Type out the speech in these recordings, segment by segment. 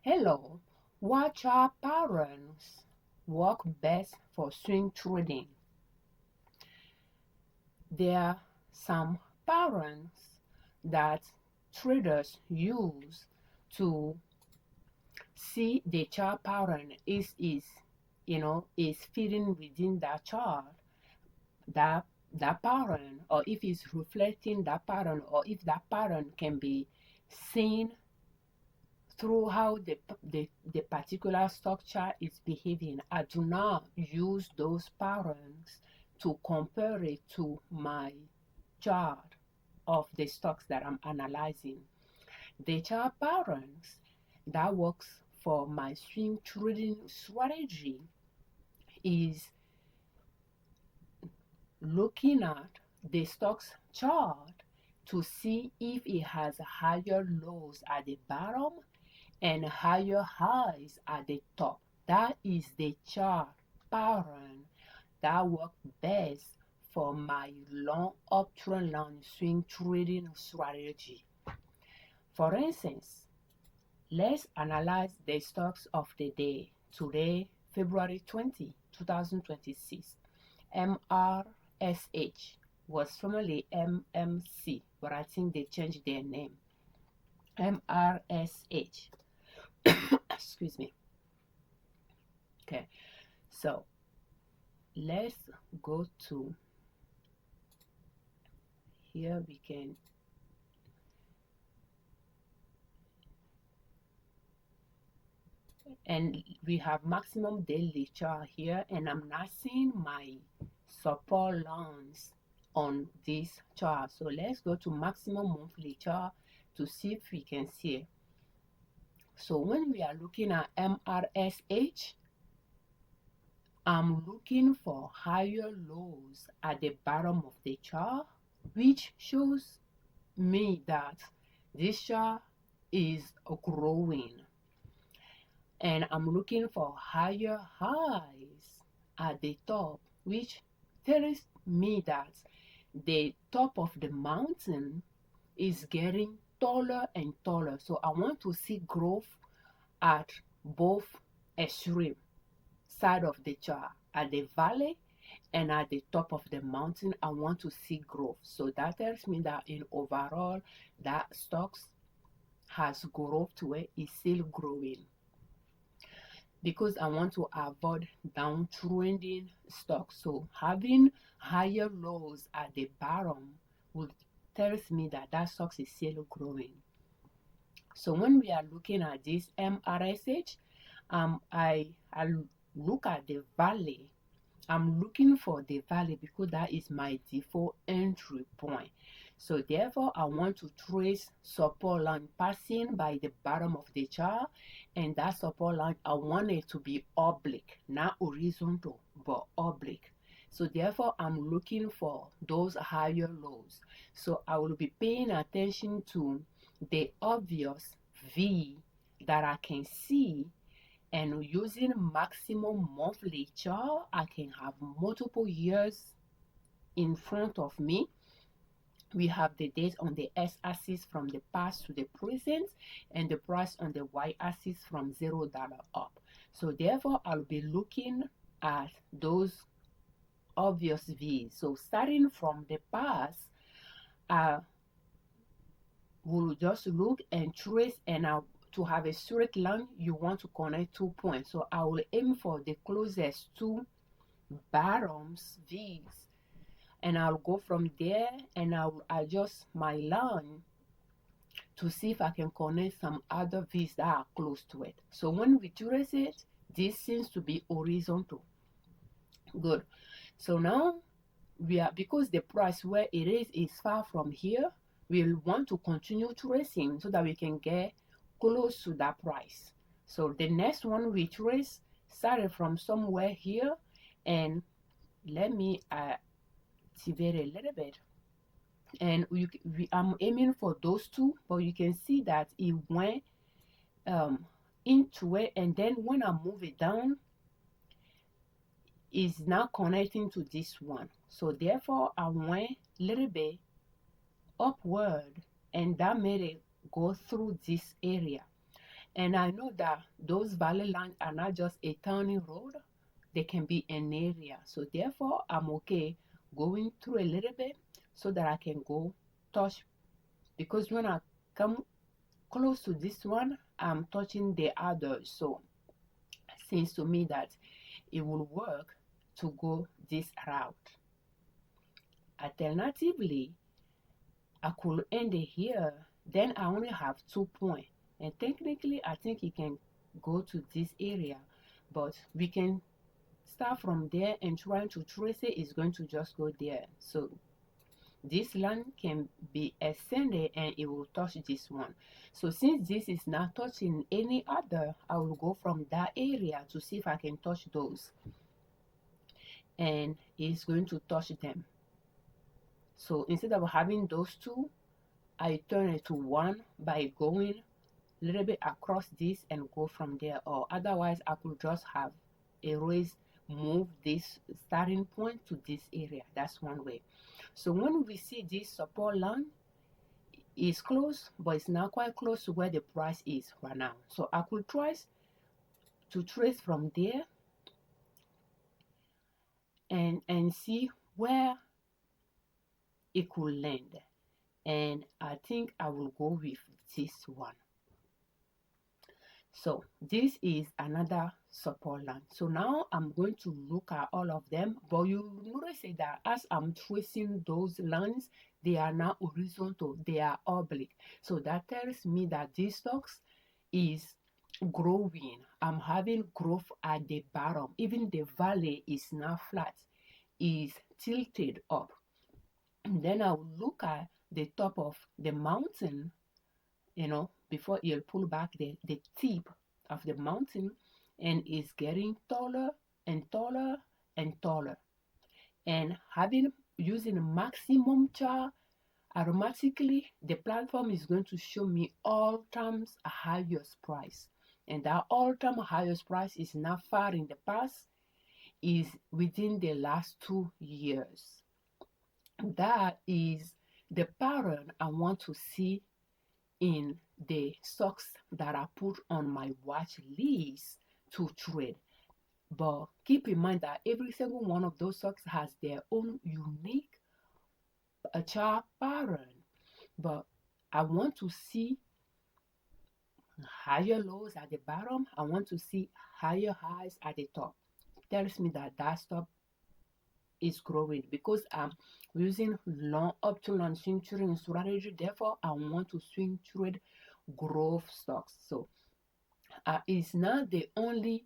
Hello, what chart patterns work best for swing trading? There are some patterns that traders use to see the chart pattern is fitting within that chart, that pattern, or if it's reflecting that pattern, or if that pattern can be seen through how the particular stock chart is behaving. I do not use those patterns to compare it to my chart of the stocks that I'm analyzing. The chart patterns that works for my swing trading strategy is looking at the stock's chart to see if it has higher lows at the bottom and higher highs at the top. That is the chart pattern that works best for my long uptrend long swing trading strategy. For instance, let's analyze the stocks of the day. Today, February 20, 2026. MRSH was formerly MMC, but I think they changed their name. MRSH. Excuse me. Okay, so let's go to here. We can and we have maximum daily chart here, and I'm not seeing my support lines on this chart. So let's go to maximum monthly chart to see if we can see it. So when we are looking at MRSH, I'm looking for higher lows at the bottom of the chart, which shows me that this chart is growing. And I'm looking for higher highs at the top, which tells me that the top of the mountain is getting taller and taller. So I want to see growth at both extreme side of the chart, at the valley and at the top of the mountain. I want to see growth. So that tells me that in overall that stocks has growth to it, is still growing, because I want to avoid downtrending stocks. So having higher lows at the bottom will tells me that that stock is still growing. So when we are looking at this MRSH, I look at the valley. I'm looking for the valley because that is my default entry point. So therefore, I want to trace support line passing by the bottom of the chart, and that support line, I want it to be oblique, not horizontal, but oblique. So therefore, I'm looking for those higher lows. So I will be paying attention to the obvious V that I can see, and using maximum monthly chart, I can have multiple years in front of me. We have the days on the x-axis from the past to the present, and the price on the y-axis from $0 up. So therefore, I'll be looking at those obvious V's. So starting from the past, we'll just look and trace, and to have a straight line, you want to connect 2 points. So I will aim for the closest two bottoms V's, and I'll go from there, and I'll adjust my line to see if I can connect some other V's that are close to it. So when we trace it, this seems to be horizontal. Good. So now because the price where it is far from here, we'll want to continue tracing so that we can get close to that price. So the next one we trace started from somewhere here, and let me activate a little bit, and I'm aiming for those two, but you can see that it went into it, and then when I move it down, is now connecting to this one. So therefore, I went a little bit upward, and that made it go through this area. And I know that those valley lines are not just a turning road, they can be an area. So therefore, I'm okay going through a little bit so that I can go touch, because when I come close to this one, I'm touching the other. So it seems to me that it will work to go this route. Alternatively, I could end it here, then I only have 2 points. And technically, I think it can go to this area, but we can start from there and trying to trace it is going to just go there. So this line can be extended and it will touch this one. So since this is not touching any other, I will go from that area to see if I can touch those, and it's going to touch them. So instead of having those two, I turn it to one by going a little bit across this and go from there. Or otherwise, I could just have erase, move this starting point to this area. That's one way. So when we see this support line is close, but it's not quite close to where the price is right now. So I could try to trace from there and see where it could land. And I think I will go with this one. So this is another support line. So now I'm going to look at all of them, but you notice that as I'm tracing those lines, they are not horizontal, they are oblique. So that tells me that this stocks is growing. I'm having growth at the bottom. Even the valley is not flat, is tilted up. And then I'll look at the top of the mountain, before you'll pull back the tip of the mountain, and it's getting taller and taller and taller. And using a maximum chart, automatically the platform is going to show me all-time highest price. And that all-time highest price is not far in the past, is within the last 2 years. That is the pattern I want to see in the stocks that I put on my watch list to trade. But keep in mind that every single one of those stocks has their own unique chart pattern. But I want to see higher lows at the bottom. I want to see higher highs at the top. Tells me that that stock is growing, because I'm using long option swing trading strategy. Therefore, I want to swing trade growth stocks. So it's not the only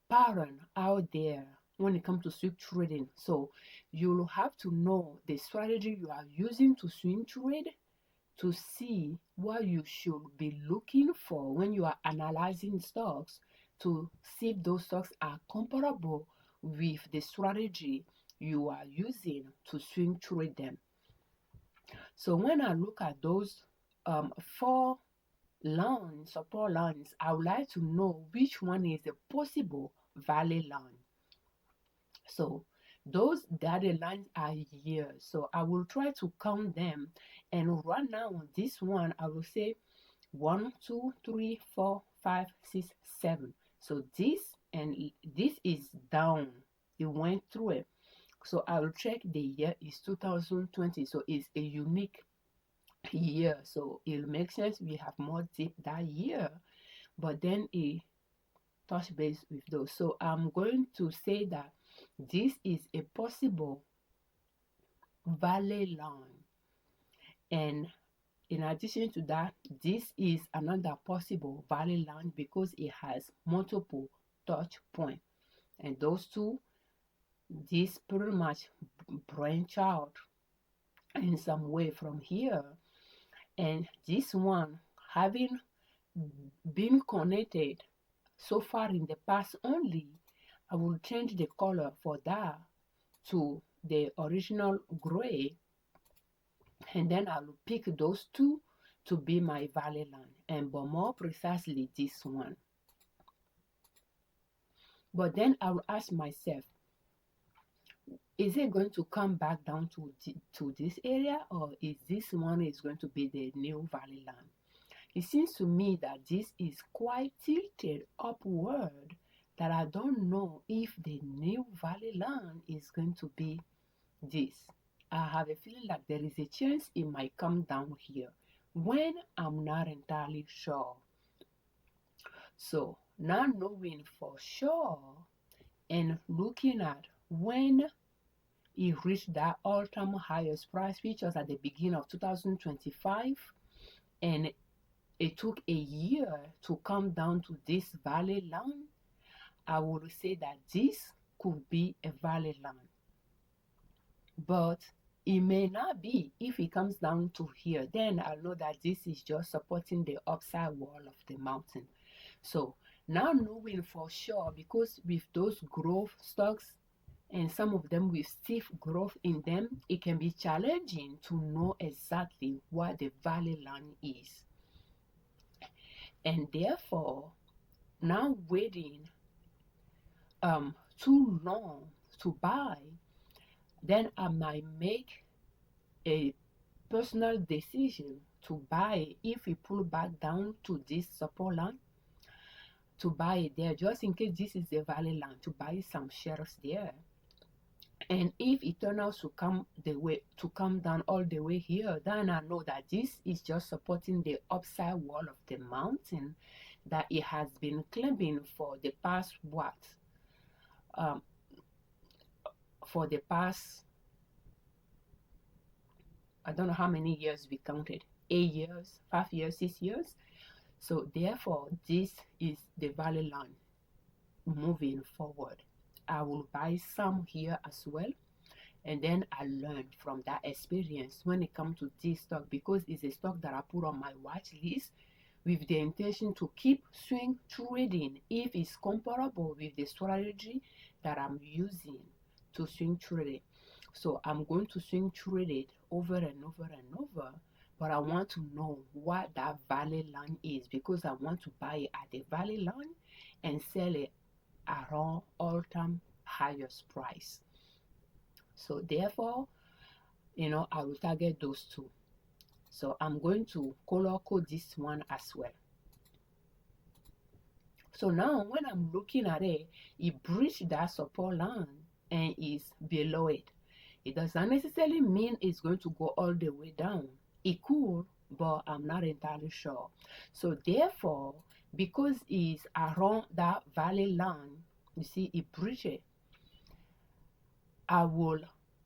pattern out there when it comes to swing trading. So you'll have to know the strategy you are using to swing trade to see what you should be looking for when you are analyzing stocks, to see if those stocks are comparable with the strategy you are using to swing trade them. So when I look at those 4 lines, support lines, I would like to know which one is a possible valley line. So those dotted lines are here. So I will try to count them. And right now on this one, I will say 1, 2, 3, 4, 5, 6, 7. So this and this is down. It went through it. So I will check the year is 2020. So it's a unique year. So it'll make sense. We have more dip that year, but then it touch base with those. So I'm going to say that this is a possible valley line. And in addition to that, this is another possible valley line because it has multiple touch points. And those two, this pretty much branch out in some way from here. And this one, having been connected so far in the past only, I will change the color for that to the original gray, and then I will pick those two to be my valley line, but more precisely this one. But then I will ask myself, is it going to come back down to this area, or is this one is going to be the new valley line? It seems to me that this is quite tilted upward, that I don't know if the new valley line is going to be this. I have a feeling like there is a chance it might come down here, when I'm not entirely sure. So now knowing for sure and looking at when it reached that all-time highest price, which was at the beginning of 2025, and it took a year to come down to this valley line, I would say that this could be a valley line. But it may not be. If it comes down to here, then I know that this is just supporting the upside wall of the mountain. So now knowing for sure, because with those growth stocks and some of them with stiff growth in them, it can be challenging to know exactly what the valley line is. And therefore, now waiting too long to buy, then I might make a personal decision to buy if we pull back down to this support line, to buy it there, just in case this is the valley line, to buy some shares there. And if it turns out to come down all the way here, then I know that this is just supporting the upside wall of the mountain that it has been claiming for the past for the past, I don't know how many years we counted, 8 years, 5 years, 6 years. So therefore, this is the valley line moving forward. I will buy some here as well, and then I learn from that experience when it comes to this stock, because it's a stock that I put on my watch list with the intention to keep swing trading if it's comparable with the strategy that I'm using to swing trade. So I'm going to swing trade it over and over and over, but I want to know what that valley line is, because I want to buy it at the valley line and sell it around all-time highest price. So therefore, I will target those two. So I'm going to color code this one as well. So now when I'm looking at it, it breached that support line and is below it. It does not necessarily mean it's going to go all the way down. It could, but I'm not entirely sure. So therefore, because it's around that valley line, you see it breached it, I will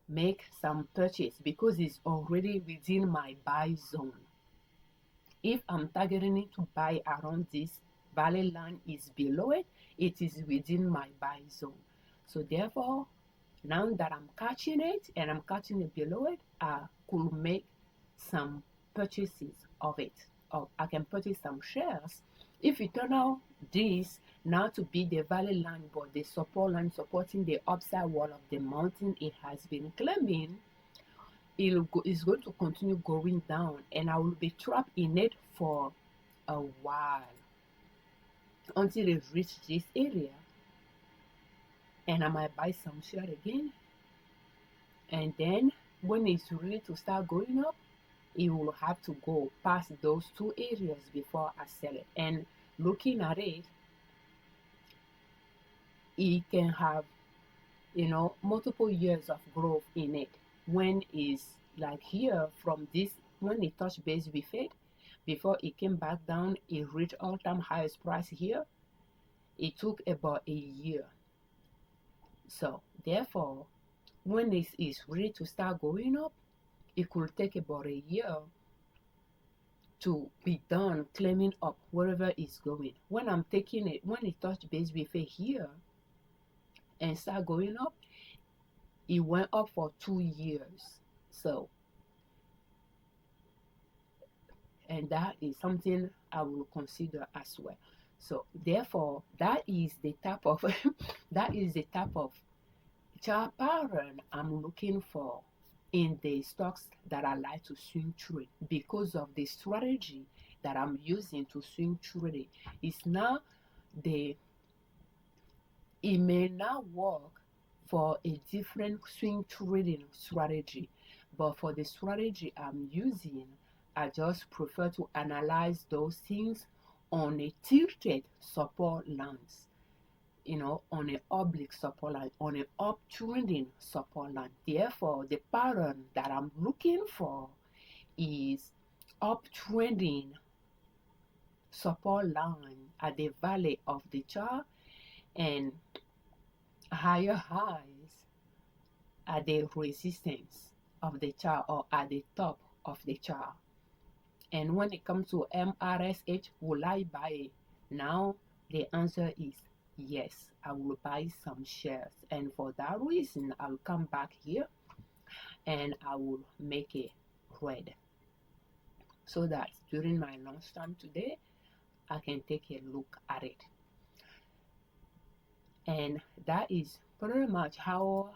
make some purchase because it's already within my buy zone. If I'm targeting it to buy around this valley line is below it, it is within my buy zone. So therefore, now that I'm catching it and I'm catching it below it, I could make some purchases of it, or I can purchase some shares. If it turn out this now to be the valley line, but the support line supporting the upside wall of the mountain it has been claiming, it's going to continue going down, and I will be trapped in it for a while until it reaches this area, and I might buy some share again. And then when it's ready to start going up, it will have to go past those two areas before I sell it. And looking at it, it can have, multiple years of growth in it. When it's like here, from this, when it touched base with it, before it came back down, it reached all-time highest price here. It took about a year. So therefore, when it is ready to start going up, it could take about a year to be done climbing up wherever it's going. When I'm taking it, when it touched base with it here and start going up, it went up for 2 years. So, and that is something I will consider as well. So therefore, that is the type of chart pattern I'm looking for in the stocks that I like to swing trade, because of the strategy that I'm using to swing trade. It may not work for a different swing trading strategy, but for the strategy I'm using, I just prefer to analyze those things on a tilted support lines, on an oblique support line, on an uptrending support line. Therefore, the pattern that I'm looking for is uptrending support line at the valley of the chart and higher highs at the resistance of the chart or at the top of the chart. And when it comes to MRSH, will I buy? Now the answer is yes, I will buy some shares, and for that reason I'll come back here and I will make a red so that during my lunchtime today I can take a look at it. And that is pretty much how,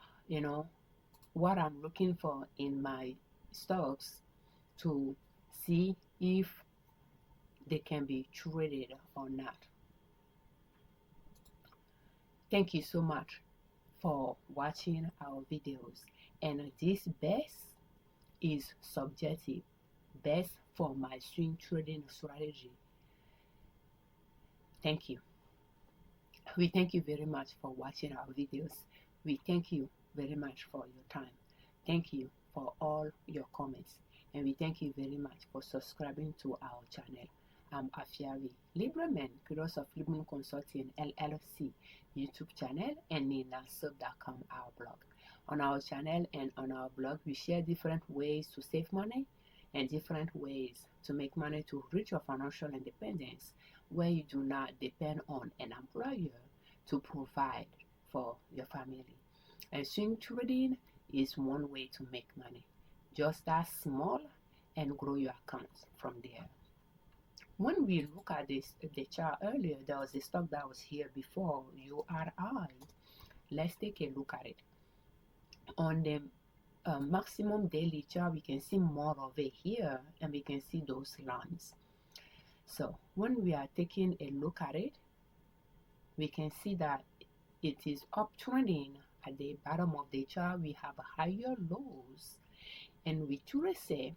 what I'm looking for in my stocks to see if they can be traded or not. Thank you so much for watching our videos, and this best is subjective, best for my swing trading strategy. Thank you. We thank you very much for watching our videos. We thank you very much for your time. Thank you for all your comments, and we thank you very much for subscribing to our channel. I'm Afiavi Liberman, creator of Liberman Consulting L.L.C YouTube channel, and ninasub.com, our blog. On our channel and on our blog, we share different ways to save money and different ways to make money to reach your financial independence, where you do not depend on an employer to provide for your family. And swing trading is one way to make money. Just start small and grow your accounts from there. When we look at the chart earlier, there was a stock that was here before, URI. Let's take a look at it. On the maximum daily chart, we can see more of it here, and we can see those lines. So when we are taking a look at it, we can see that it is uptrending. At the bottom of the chart, we have higher lows, and we trace it,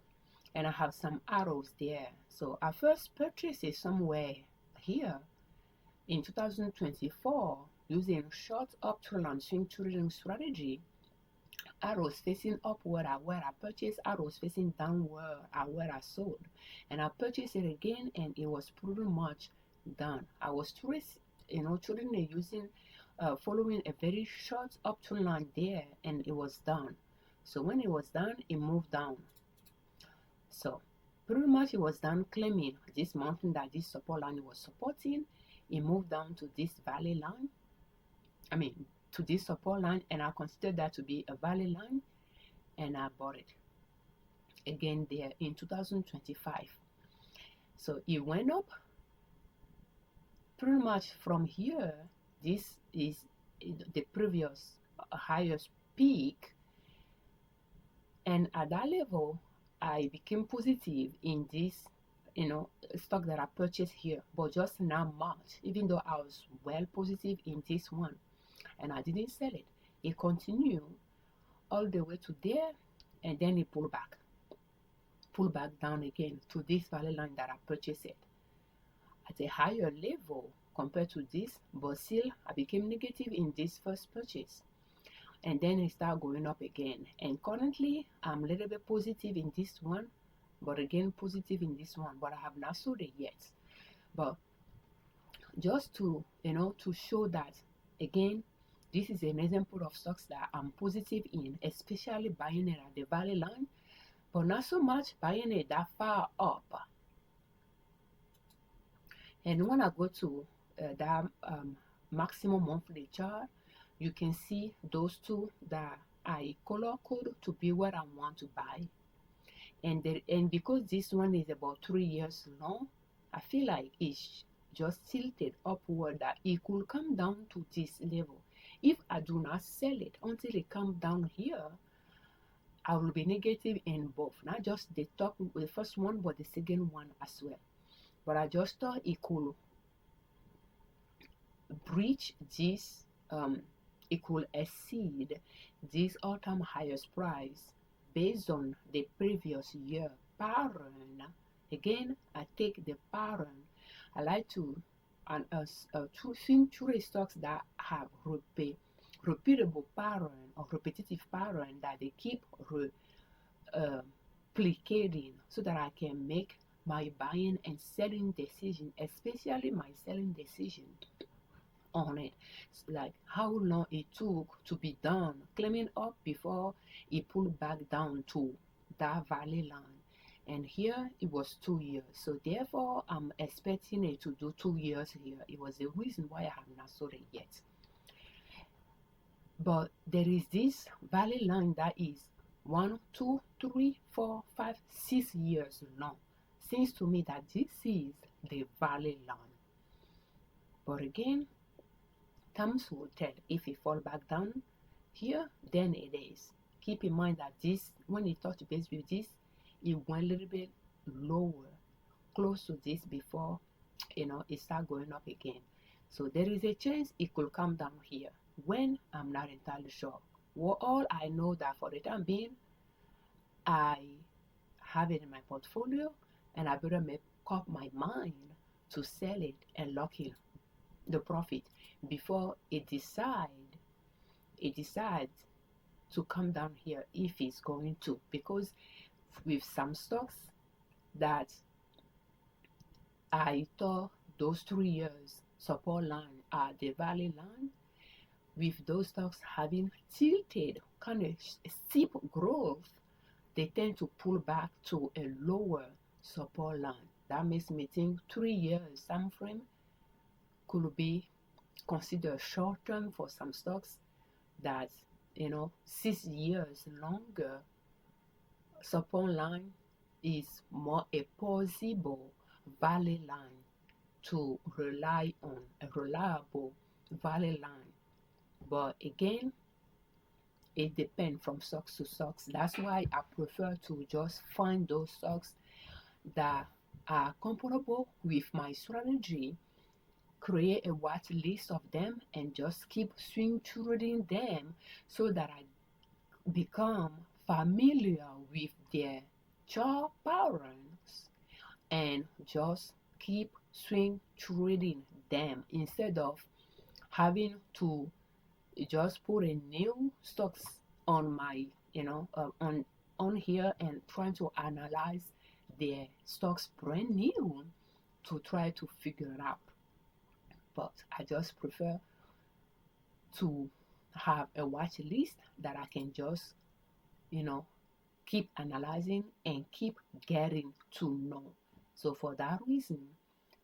and I have some arrows there. So our first purchase is somewhere here in 2024 using short uptrend swing trading strategy. Arrows facing upward are where I purchased, arrows facing downward are where I sold, and I purchased it again, and it was pretty much done. I was trading it using following a very short uptrend line there, and it was done. So when it was done, it moved down. So pretty much it was done claiming this mountain that this support line was supporting. It moved down to this valley line, to this support line, and I considered that to be a valley line, and I bought it again there in 2025. So it went up pretty much from here. This is the previous highest peak, and at that level I became positive in this stock that I purchased here, but just not much, even though I was well positive in this one, and I didn't sell it. It continued all the way to there, and then it pulled back down again to this valley line that I purchased it at a higher level compared to this, but still I became negative in this first purchase, and then it started going up again, and currently I'm a little bit positive in this one, but again positive in this one, but I have not sold it yet. But just to to show that again, this is an example of stocks that I'm positive in, especially buying it at the valley line, but not so much buying it that far up. And when I go to that maximum monthly chart, you can see those two that I color code to be what I want to buy. And because this one is about 3 years long, I feel like it's just tilted upward, that it could come down to this level. If I do not sell it until it comes down here, I will be negative in both, not just the first one, but the second one as well. But I just thought it could breach this, it could exceed this all-time highest price based on the previous year pattern. Again, I take the pattern. I like to swing trade stocks that have repeatable pattern or repetitive pattern that they keep replicating, so that I can make my buying and selling decision, especially my selling decision on it. Like how long it took to be done climbing up before it pulled back down to that valley line. And here it was 2 years, so therefore I'm expecting it to do 2 years here. It was the reason why I have not sold it yet. But there is this valley line that is 1, 2, 3, 4, 5, 6 years long. Seems to me that this is the valley line. But again, times will tell. If it fall back down here, then it is. Keep in mind that this, when it touch base with this, it went a little bit lower, close to this before it start going up again. So there is a chance it could come down here. When, I'm not entirely sure. Well, all I know that for the time being, I have it in my portfolio, and I better make up my mind to sell it and lock in the profit before it decides to come down here, if it's going to. Because with some stocks that I thought those 3 years support line are the valley line, with those stocks having tilted kind of steep growth, they tend to pull back to a lower support line. That makes me think 3 years time frame could be considered short term for some stocks. That 6 years longer support line is more a possible valley line to rely on, a reliable valley line. But again, it depends from stocks to stocks. That's why I prefer to just find those stocks that are comfortable with my strategy, create a watch list of them, and just keep swing trading them, so that I become familiar with their chart patterns and just keep swing trading them, instead of having to just put a new stocks on my on here and trying to analyze their stocks brand new to try to figure it out. But I just prefer to have a watch list that I can just keep analyzing and keep getting to know. So for that reason,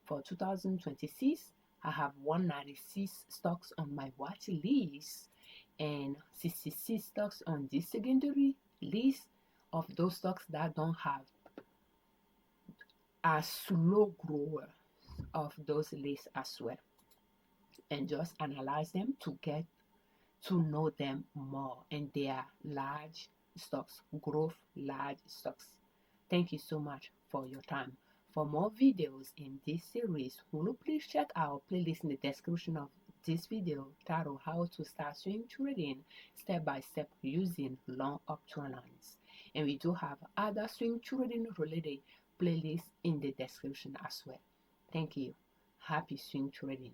for 2026, I have 196 stocks on my watch list and 66 stocks on this secondary list of those stocks that don't have a slow grower of those lists as well, and just analyze them to get to know them more. And they are large stocks, growth large stocks. Thank you so much for your time. For more videos in this series, will you please check our playlist in the description of this video titled How to Start Swing Trading Step by Step Using Long Uptrend Lines. And we do have other swing trading related playlists in the description as well. Thank you. Happy swing trading.